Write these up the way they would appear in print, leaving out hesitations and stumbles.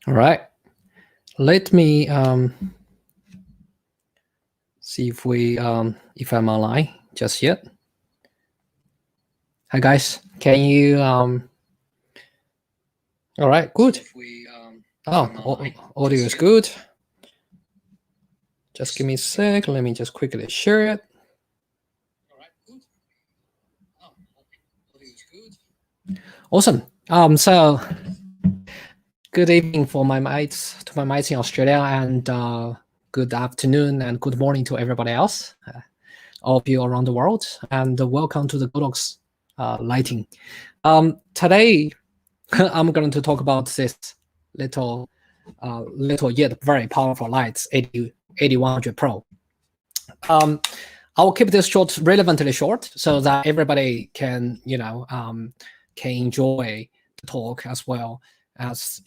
All right. Let me see if I'm online just yet. Hi guys, can you all right, good. Audio is good. Just give me a sec. Let me just quickly share it. Awesome. So good evening for my mates in Australia, and good afternoon and good morning to everybody else, all of you around the world, and welcome to the Godox lighting. Today, I'm going to talk about this little yet very powerful lights, 8100 Pro. I will keep this short, relevantly short, so that everybody can, can enjoy the talk as well as,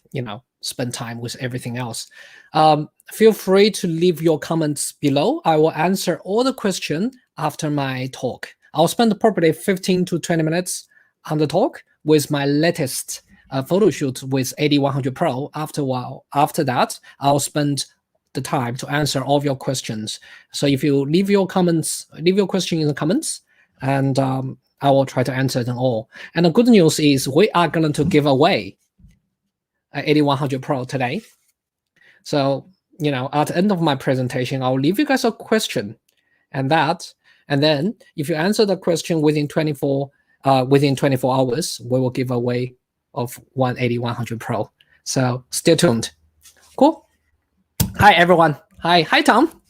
spend time with everything else. Feel free to leave your comments below. I will answer all the questions after my talk. I'll spend probably 15 to 20 minutes on the talk with my latest photo shoot with 8100 Pro. After that, I'll spend the time to answer all of your questions. So if you leave your question in the comments, and I will try to answer them all. And the good news is we are going to give away 8100 Pro today. So, at the end of my presentation, I'll leave you guys a question, and then if you answer the question within 24 hours, we will give away of 8100 Pro. So stay tuned. Cool. Hi everyone. Hi Tom.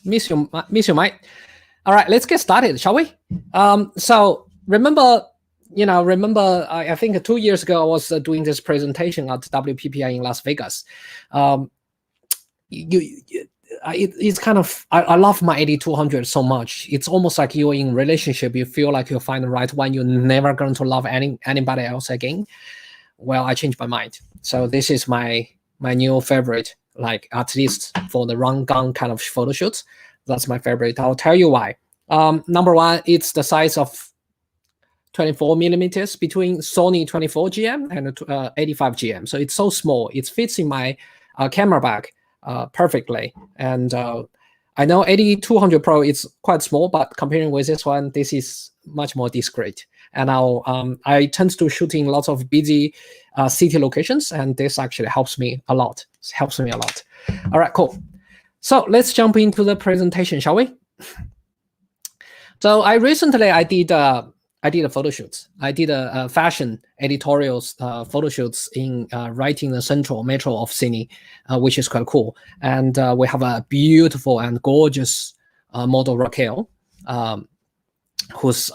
Miss you, Mike. All right, let's get started, shall we? So remember, I think 2 years ago I was doing this presentation at WPPI in Las Vegas. It's kind of, I love my 8200 so much. It's almost like you're in a relationship. You feel like you find the right one. You're never going to love anybody else again. Well, I changed my mind. So this is my new favorite, like at least for the run gun kind of photo shoots. That's my favorite. I'll tell you why. Number one, it's the size of 24 millimeters between Sony 24 GM and 85 GM. So it's so small. It fits in my camera bag perfectly. And I know 8200 Pro is quite small, but comparing with this one, this is much more discreet. And I tend to shoot in lots of busy city locations, and this actually helps me a lot. It helps me a lot. All right, cool. So let's jump into the presentation, shall we? So I did a photo shoots. I did a fashion editorials photo shoots in right in the central metro of Sydney, which is quite cool. And we have a beautiful and gorgeous model, Raquel, who's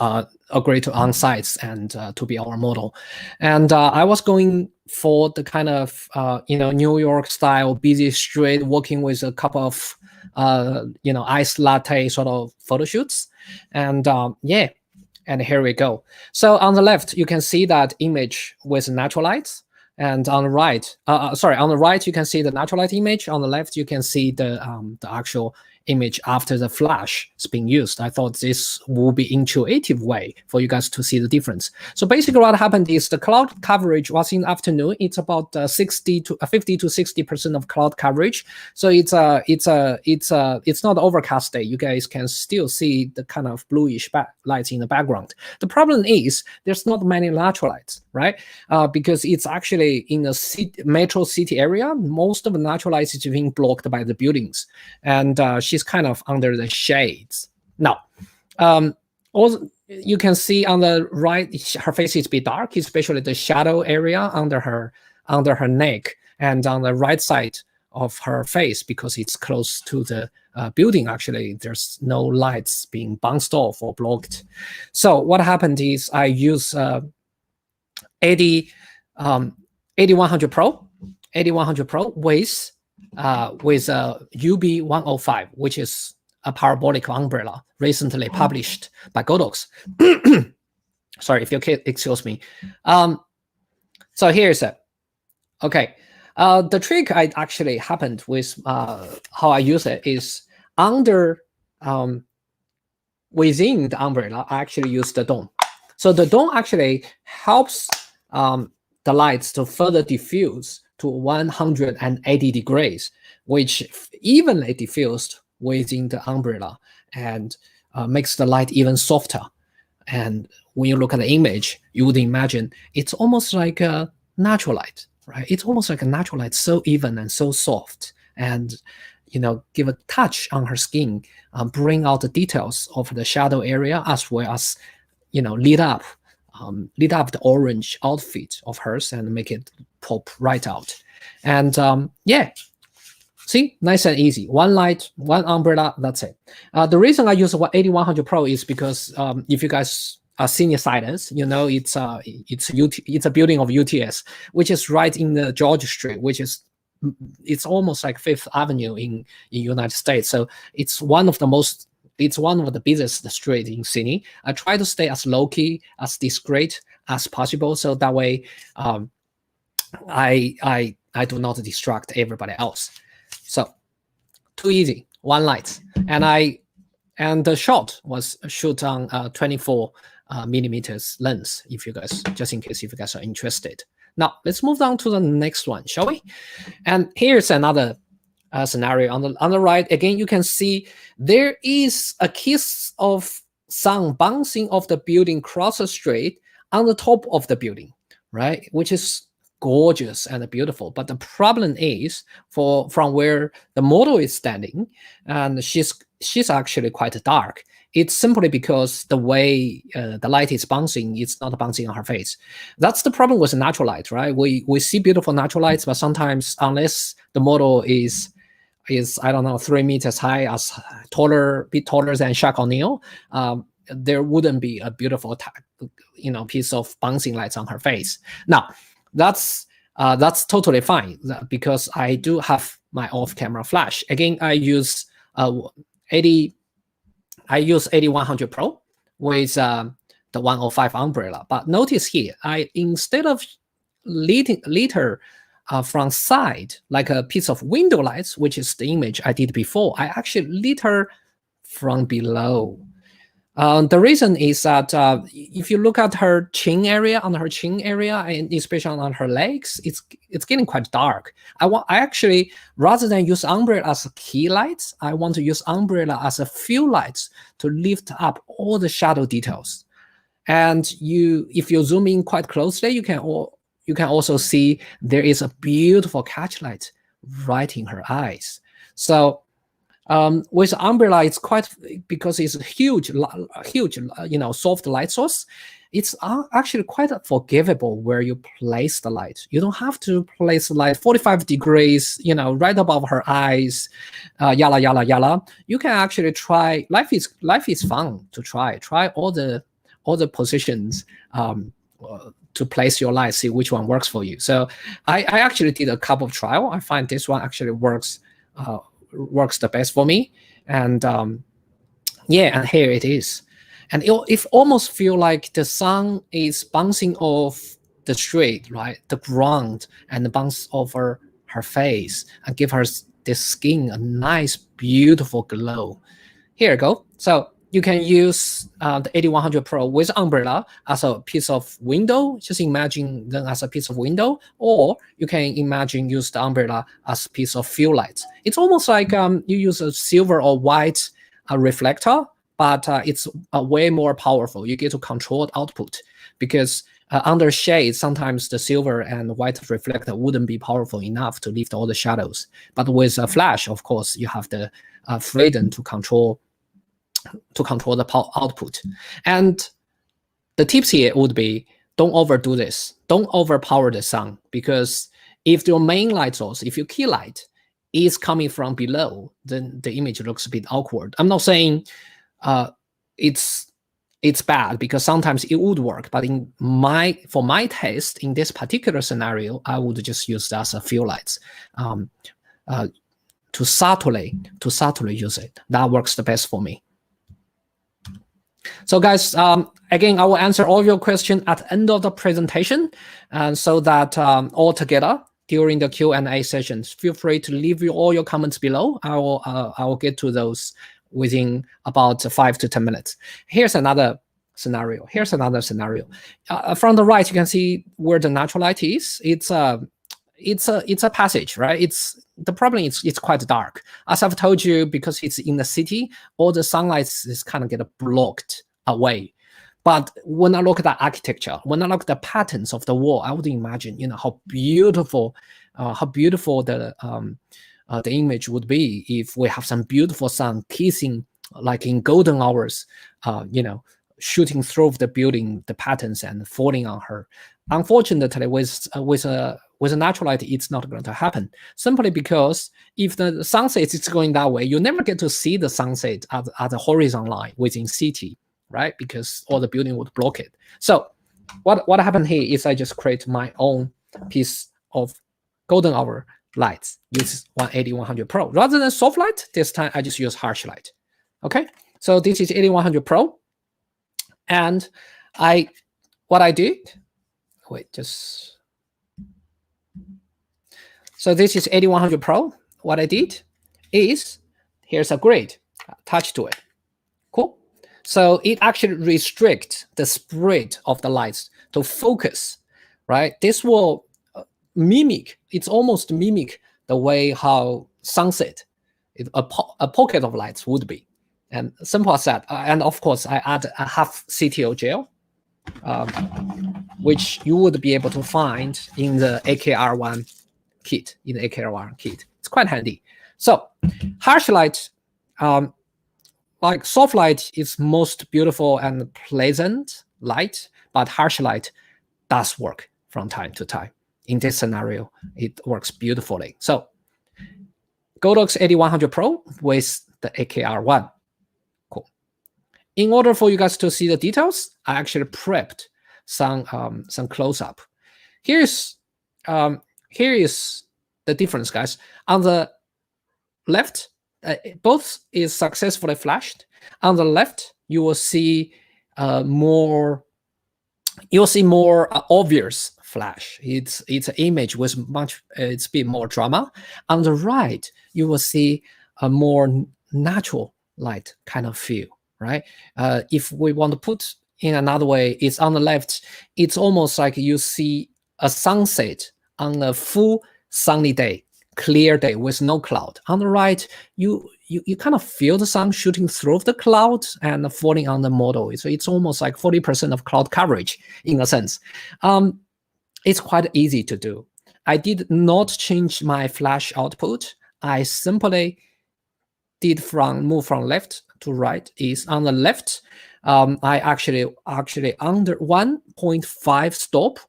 agreed to on sites and to be our model. And I was going for the kind of New York style busy street, working with a couple of iced latte sort of photo shoots. And yeah. And here we go. So on the left, you can see that image with natural lights. And on the right, on the right, you can see the natural light image. On the left, you can see the actual image after the flash is being used. I thought this would be intuitive way for you guys to see the difference. So basically what happened is the cloud coverage was in the afternoon. It's about 50 to 60% of cloud coverage. So it's not overcast day. You guys can still see the kind of bluish lights in the background. The problem is there's not many natural lights, right? Because it's actually in a metro city area. Most of the natural lights is being blocked by the buildings. And she's kind of under the shades. Now, also you can see on the right, her face is a bit dark, especially the shadow area under her neck, and on the right side of her face, because it's close to the building. Actually, there's no lights being bounced off or blocked. So what happened is I use 8100 Pro with UB105, which is a parabolic umbrella recently published by Godox. Sorry, if you can excuse me. So here's it. Okay. The trick I actually happened with how I use it is within the umbrella, I actually use the dome. So the dome actually helps the lights to further diffuse to 180 degrees, which evenly diffused within the umbrella and makes the light even softer. And when you look at the image, you would imagine it's almost like a natural light, right? It's almost like a natural light, so even and so soft, and give a touch on her skin, bring out the details of the shadow area, as well as lit up the orange outfit of hers and make it pop right out. And yeah, see, nice and easy. One light, one umbrella, that's it. The reason I use 8100 Pro is because if you guys are senior siders, it's a building of UTS, which is right in the Georgia Street, which is it's almost like Fifth Avenue in United States. So it's one of the busiest street in Sydney. I try to stay as low key, as discreet as possible, so that way I do not distract everybody else. So too easy, one light, and the shot was shoot on 24 millimeters lens. If you guys, just in case if you guys are interested. Now let's move on to the next one, shall we? And here's another scenario on the right. Again, you can see there is a kiss of sun bouncing off the building across the street on the top of the building, right? Which is gorgeous and beautiful. But the problem is from where the model is standing, and she's actually quite dark. It's simply because the way the light is bouncing, it's not bouncing on her face. That's the problem with natural light, right? We see beautiful natural lights, but sometimes unless the model is I don't know 3 meters high, as bit taller than Shaq O'Neal, there wouldn't be a beautiful piece of bouncing lights on her face. Now that's totally fine, because I do have my off-camera flash. Again, I use 8100 Pro with the 105 umbrella. But notice here, instead of lit her from side like a piece of window lights, which is the image I did before, I actually lit her from below. The reason is that if you look at her chin area, and especially on her legs, it's getting quite dark. I actually, rather than use umbrella as a key lights, I want to use umbrella as a fill lights to lift up all the shadow details. And if you zoom in quite closely, you can also see there is a beautiful catch light right in her eyes. So with umbrella, it's quite, because it's a huge, soft light source. It's actually quite forgivable where you place the light. You don't have to place the light 45 degrees, right above her eyes, yalla yalla yalla. You can actually try. Life is fun to try. Try all the positions to place your light. See which one works for you. So I actually did a couple of trial. I find this one actually works the best for me. And yeah, and here it is. And it almost feel like the sun is bouncing off the street, right? The ground, and bounce over her face and give her this skin a nice, beautiful glow. Here you go. So you can use the 8100 Pro with umbrella as a piece of window. Just imagine them as a piece of window, or you can use the umbrella as a piece of fill lights. It's almost like you use a silver or white reflector, but it's way more powerful. You get to control the output, because under shade, sometimes the silver and white reflector wouldn't be powerful enough to lift all the shadows. But with a flash, of course, you have the freedom to control the output. And the tips here would be, don't overdo this. Don't overpower the sun, because if your main light source, if your key light is coming from below, then the image looks a bit awkward. I'm not saying it's bad, because sometimes it would work, but for my taste in this particular scenario, I would just use that as a fill lights to subtly use it. That works the best for me. So guys, again, I will answer all your questions at the end of the presentation, and so that all together during the Q&A sessions, feel free to leave all your comments below. I will get to those within about 5 to 10 minutes. Here's another scenario. From the right, you can see where the natural light is. It's it's a passage, right? It's the problem is it's quite dark. As I've told you, because it's in the city, all the sunlight is kind of get blocked away. But when I look at the architecture, when I look at the patterns of the wall, I would imagine, how beautiful the image would be if we have some beautiful sun kissing, like in golden hours, shooting through the building, the patterns, and falling on her. Unfortunately, with a natural light, it's not going to happen. Simply because if the sunset is going that way, you never get to see the sunset at the horizon line within city, right? Because all the building would block it. So what happened here is I just create my own piece of golden hour lights, use 180-100 Pro. Rather than soft light, this time I just use harsh light. Okay, so this is 8100 Pro. And what I did, so this is 8100 Pro. What I did is, here's a grid attached to it. Cool. So it actually restricts the spread of the lights to focus, right? This will mimic, it's almost mimic the way how sunset, a pocket of lights would be. And simple as that. And of course, I add a half CTO gel, which you would be able to find in the AKR1 kit. It's quite handy. So harsh light, like soft light is most beautiful and pleasant light, but harsh light does work from time to time. In this scenario, it works beautifully. So Godox 8100 Pro with the AKR1. Cool. In order for you guys to see the details, I actually prepped some close-up. Here is the difference, guys. On the left, both is successfully flashed. On the left, you will see more obvious flash. It's an image with it's a bit more drama. On the right, you will see a more natural light kind of feel, right? If we want to put in another way, it's on the left, it's almost like you see a sunset on a full sunny day, clear day with no cloud. On the right, you kind of feel the sun shooting through the clouds and falling on the model. So it's almost like 40% of cloud coverage in a sense. It's quite easy to do. I did not change my flash output. I simply did move from left to right. Is on the left, I actually under 1.5 stop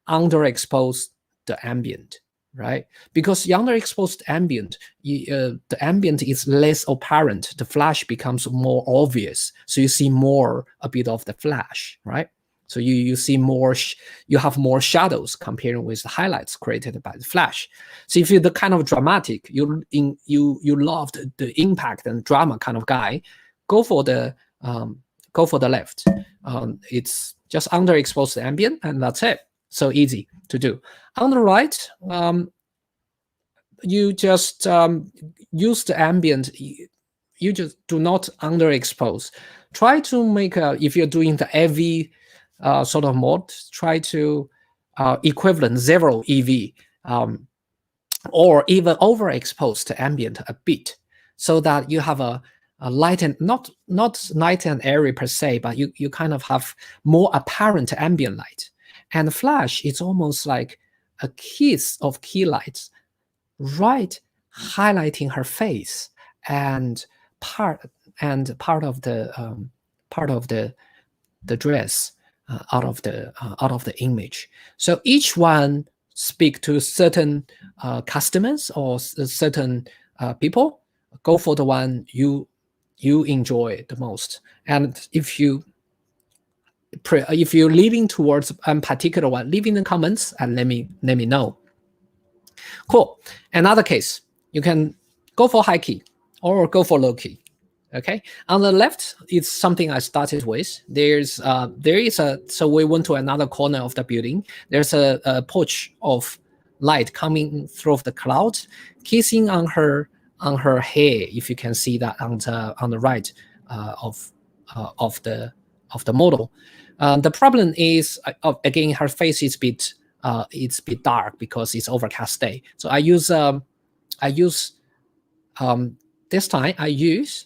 underexposed the ambient, right? Because the underexposed ambient, the ambient is less apparent. The flash becomes more obvious, so you see a bit of the flash, right? So you see more, you have more shadows comparing with the highlights created by the flash. So if you're the kind of dramatic, you love the impact and drama kind of guy, go for the left. It's just underexposed ambient, and that's it. So easy to do. On the right, you just use the ambient. You just do not underexpose. Try to make if you're doing the AV sort of mode, try to equivalent 0 EV, or even overexpose the ambient a bit, so that you have a light and not light and airy per se, but you kind of have more apparent ambient light. And flash, it's almost like a kiss of key lights, right, highlighting her face and part of the dress out of the image. So each one speak to certain customers or certain people. Go for the one you enjoy the most. And if you're leaning towards a particular one, leave in the comments and let me know. Cool. Another case, you can go for high key or go for low key. Okay. On the left, it's something I started with. So we went to another corner of the building. There's a pouch of light coming through the cloud, kissing on her hair. If you can see that on the right of the model. The problem is, again, her face is a bit it's a bit dark because it's overcast day. So this time I use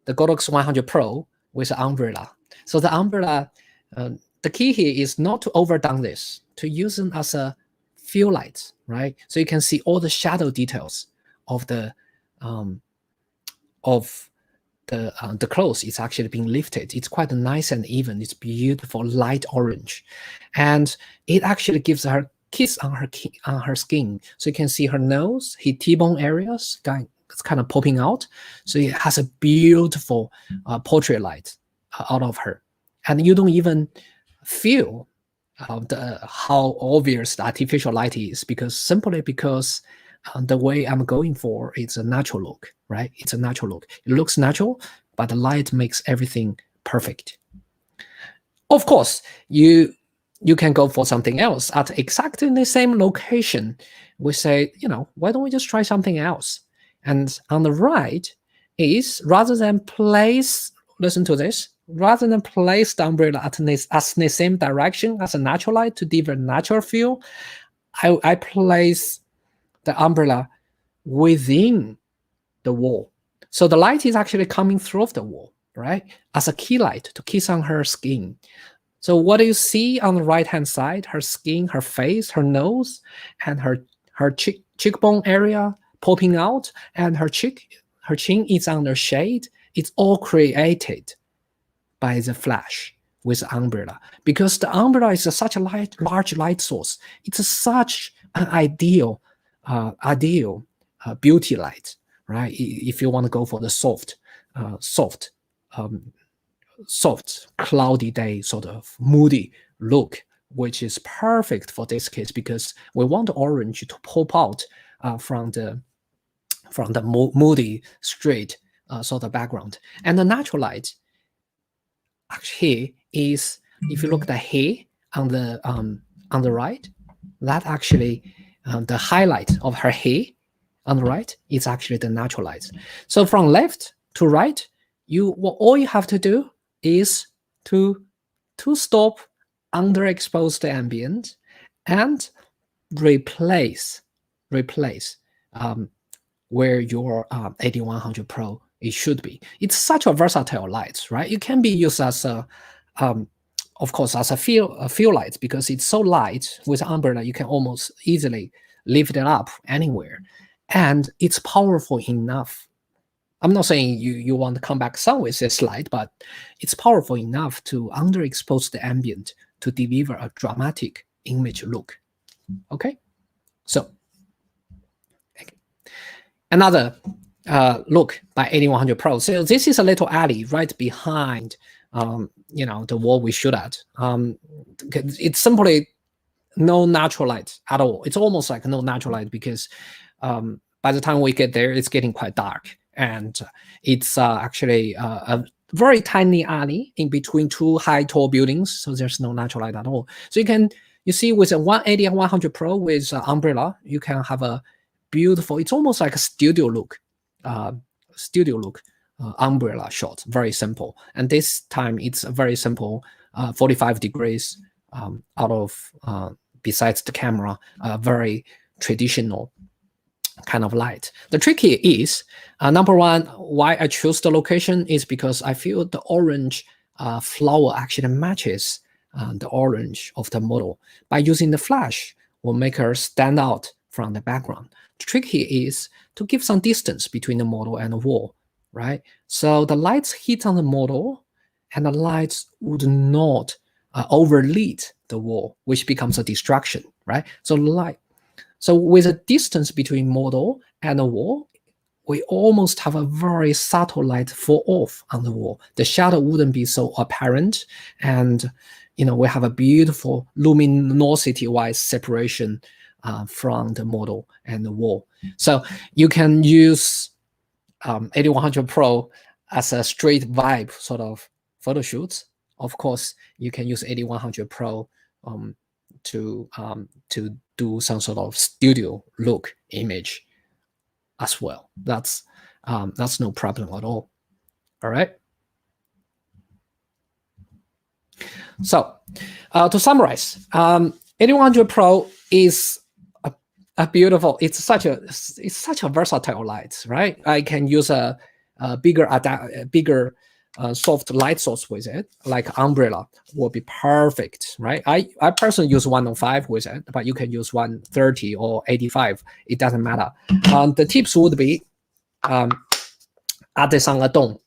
the Godox 100 Pro with an umbrella. So the umbrella, the key here is not to overdone this, to use them as a fill light, right? So you can see all the shadow details of the clothes. It's actually being lifted. It's quite nice and even. It's beautiful light orange, and it actually gives her kiss on her skin. So you can see her nose, her T-bone areas, it's kind of popping out. So it has a beautiful portrait light out of her, and you don't even feel how obvious the artificial light is, simply because the way I'm going for, it's a natural look, right? It's a natural look. It looks natural, but the light makes everything perfect. Of course, you can go for something else at exactly the same location. We say, why don't we just try something else? And on the right is, rather than place, listen to this, rather than place the umbrella at the same direction as a natural light to give a natural feel, I place the umbrella within the wall. So the light is actually coming through the wall, right? As a key light to kiss on her skin. So what do you see on the right-hand side? Her skin, her face, her nose, and her cheekbone area popping out, and her chin is under shade. It's all created by the flash with the umbrella, because the umbrella is such a large light source. It's such an ideal beauty light, right? If you want to go for the soft, cloudy day, sort of moody look, which is perfect for this case, because we want the orange to pop out from the moody, straight sort of background. And the natural light actually is, if you look at the hair on the right, that actually the highlight of her hair on the right is actually the natural light. So from left to right, all you have to do is to stop underexposed ambient and replace where your 8100 Pro it should be. It's such a versatile light, right? It can be used as a of course, as a fill light, because it's so light with umbrella, you can almost easily lift it up anywhere, and it's powerful enough. I'm not saying you want to come back sun with this light, but it's powerful enough to underexpose the ambient to deliver a dramatic image look. Okay, so another look by 8100 Pro. So this is a little alley right behind the wall we shoot at. It's simply no natural light at all. It's almost like no natural light, because by the time we get there, it's getting quite dark, and it's actually a very tiny alley in between two tall buildings, so there's no natural light at all. So you see with a 180 and 100 Pro with umbrella, you can have a beautiful, it's almost like a studio look umbrella shot, very simple. And this time it's a very simple 45 degrees out of besides the camera, very traditional kind of light. The trick here is, number one, why I choose the location is because I feel the orange flower actually matches the orange of the model. By using the flash, will make her stand out from the background. The trick here is to give some distance between the model and the wall, right? So the lights hit on the model, and the lights would not overlead the wall, which becomes a distraction, right? So with a distance between model and the wall, we almost have a very subtle light fall off on the wall. The shadow wouldn't be so apparent, and we have a beautiful luminosity-wise separation from the model and the wall. So you can use 8100 Pro as a straight vibe sort of photo shoots. Of course, you can use 8100 Pro to do some sort of studio look image as well. That's no problem at all. All right. So to summarize, 8100 Pro is a beautiful. It's such a versatile light, right? I can use a bigger soft light source with it, like umbrella will be perfect, right? I personally use 105 with it, but you can use 130 or 85. It doesn't matter. The tips would be add this on a dome,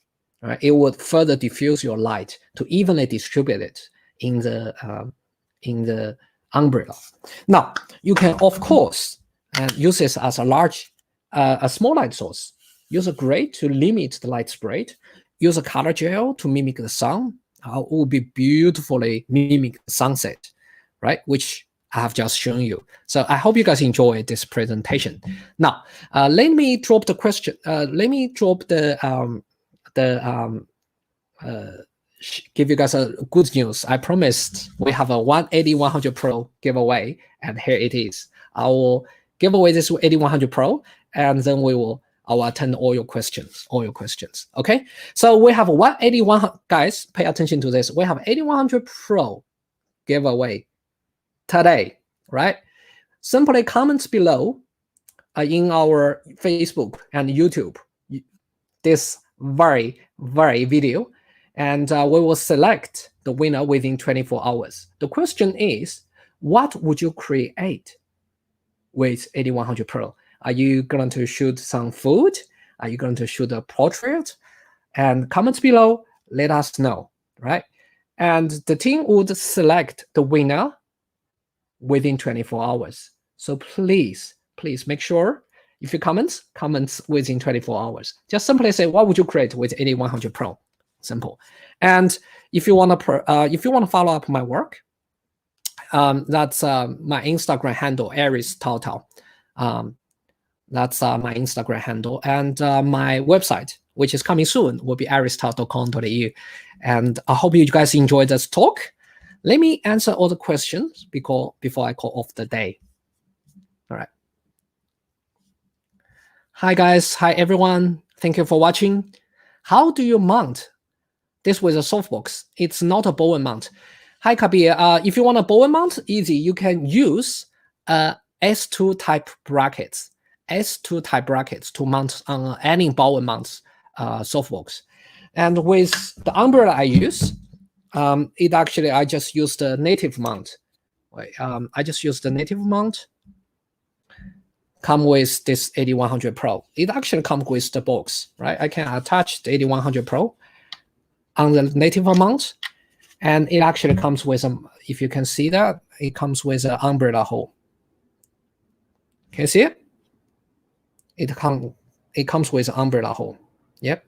right? It would further diffuse your light to evenly distribute it in the umbrella. Now you can of course use this as a small light source. Use a gray to limit the light spread. Use a color gel to mimic the sun. It will be beautifully mimic the sunset, right? Which I have just shown you. So I hope you guys enjoyed this presentation. Now, let me drop the question. Let me drop give you guys a good news. I promised we have a 180-100 Pro giveaway, and here it is. I will give away this 8100 Pro, and then I will attend all your questions. Okay, so we have 181. Guys, pay attention to this. We have 8100 Pro giveaway today, right? Simply comment below in our Facebook and YouTube this very video, and we will select the winner within 24 hours. The question is, what would you create with 8100 Pro? Are you going to shoot some food? Are you going to shoot a portrait? And comments below, let us know, right? And the team would select the winner within 24 hours. So please make sure if you comments within 24 hours. Just simply say, what would you create with 8100 Pro? Simple. And if you want to follow up my work, that's my Instagram handle, Aries Taotao. That's my Instagram handle, and my website, which is coming soon, will be aristotao.com.au. And I hope you guys enjoyed this talk. Let me answer all the questions before I call off the day. All right. Hi guys, hi everyone. Thank you for watching. How do you mount this with a softbox? It's not a Bowen mount. Hi Kabir. If you want a Bowen mount, easy. You can use S2 type brackets. S2 type brackets to mount on any Bowen mounts softbox. And with the umbrella I use, I just used the native mount. I just used the native mount. Come with this 8100 Pro. It actually comes with the box, right? I can attach the 8100 Pro on the native mount, and it actually comes with if you can see that, it comes with an umbrella hole. Can you see it? It comes with an umbrella hole. Yep.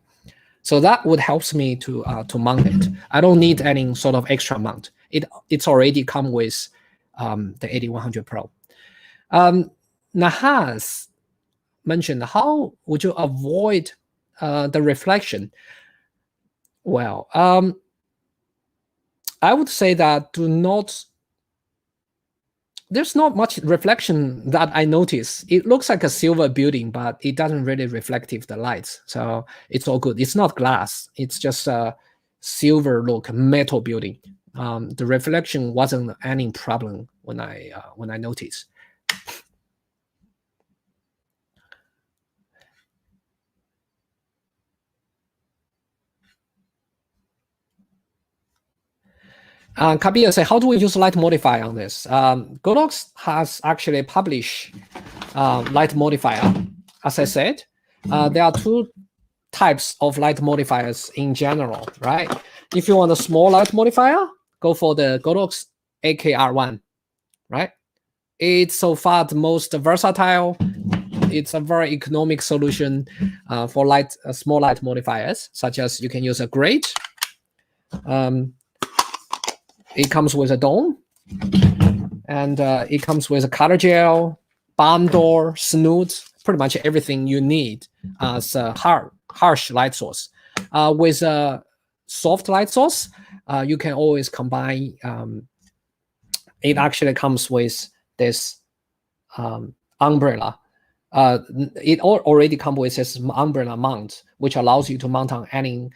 So that would help me to mount it. I don't need any sort of extra mount. It's already come with the 8100 Pro. Nahas mentioned, how would you avoid the reflection? Well, I would say that there's not much reflection that I notice. It looks like a silver building, but it doesn't really reflect the lights. So it's all good. It's not glass. It's just a silver look metal building. The reflection wasn't any problem when I noticed. Kabir say, how do we use light modifier on this? Godox has actually published light modifier. As I said, there are two types of light modifiers in general, right? If you want a small light modifier, go for the Godox AKR1, right? It's so far the most versatile. It's a very economic solution for small light modifiers, such as you can use a grate. It comes with a dome, and it comes with a color gel, bomb door, snoot, pretty much everything you need as a harsh light source. With a soft light source, you can always combine. It actually comes with this umbrella. It already comes with this umbrella mount, which allows you to mount on any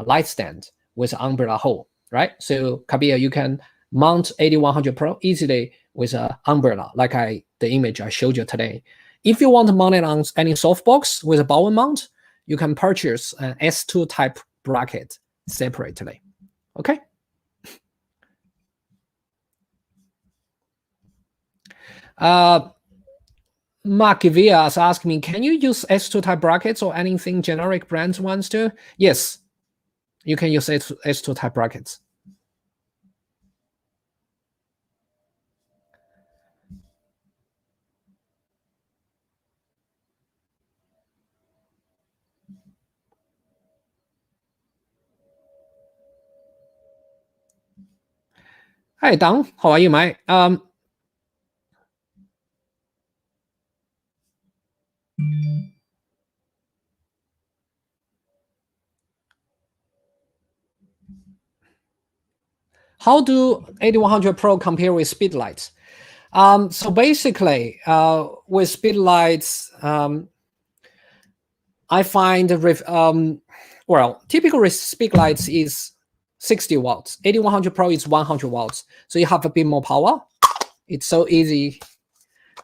light stand with an umbrella hole. Right, so Kabir, you can mount 8100 Pro easily with an umbrella, like the image I showed you today. If you want to mount it on any softbox with a Bowen mount, you can purchase an S2 type bracket separately. Okay. Mark Villa is asking me, can you use S2 type brackets or anything generic brands ones too? Yes, you can use S2 type brackets. Hi, Dong. How are you, mate? How do 8100 Pro compare with Speedlights? So basically, with Speedlights, I find typical Speedlights is 60 watts. 8100 Pro is 100 watts, so you have a bit more power. It's so easy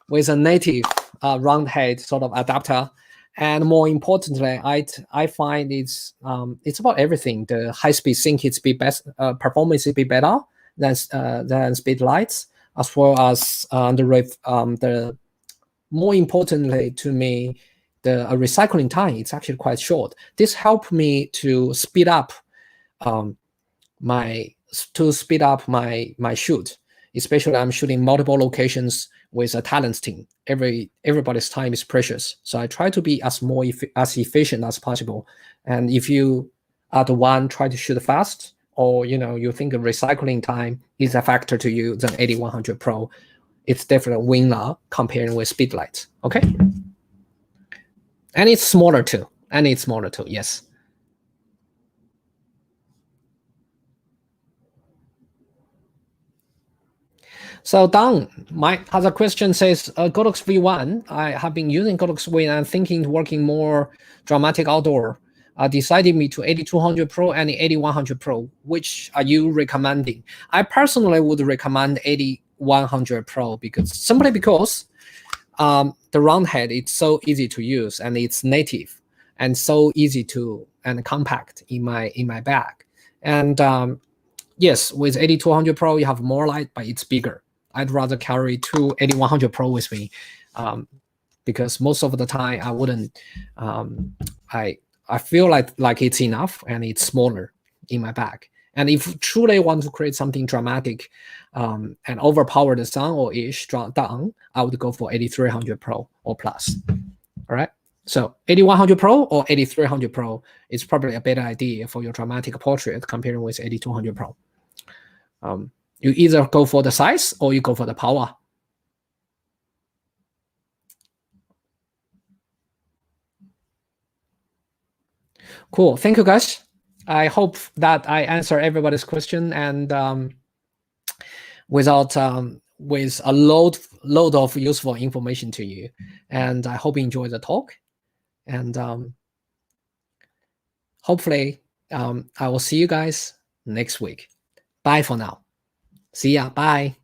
with a native round head sort of adapter. And more importantly, I find it's about everything. The high speed sync is be best, performance is be better than Speedlights, as well as the more importantly to me, the recycling time. It's actually quite short. This helped me to speed up my shoot. Especially I'm shooting multiple locations with a talent team. Everybody's time is precious, so I try to be as efficient as possible. And if you are the one try to shoot fast, or you think the recycling time is a factor to you, then 8100 Pro, it's definitely a winner comparing with Speedlights. Okay, and it's smaller too. Yes. So Don, my other question says, Godox V1, I have been using Godox V1 and thinking working more dramatic outdoor. Decided me to 8200 Pro and 8100 Pro. Which are you recommending? I personally would recommend 8100 Pro simply because the round head, it's so easy to use and it's native and so easy to and compact in my bag. And yes, with 8200 Pro, you have more light, but it's bigger. I'd rather carry two 8100 Pro with me because most of the time I wouldn't. I feel like it's enough and it's smaller in my bag. And if truly want to create something dramatic and overpower the sun or ish down, I would go for 8300 Pro or plus. All right. So 8100 Pro or 8300 Pro is probably a better idea for your dramatic portrait comparing with 8200 Pro. You either go for the size or you go for the power. Cool. Thank you, guys. I hope that I answer everybody's question and with a load of useful information to you. And I hope you enjoy the talk. And hopefully I will see you guys next week. Bye for now. See ya. Bye.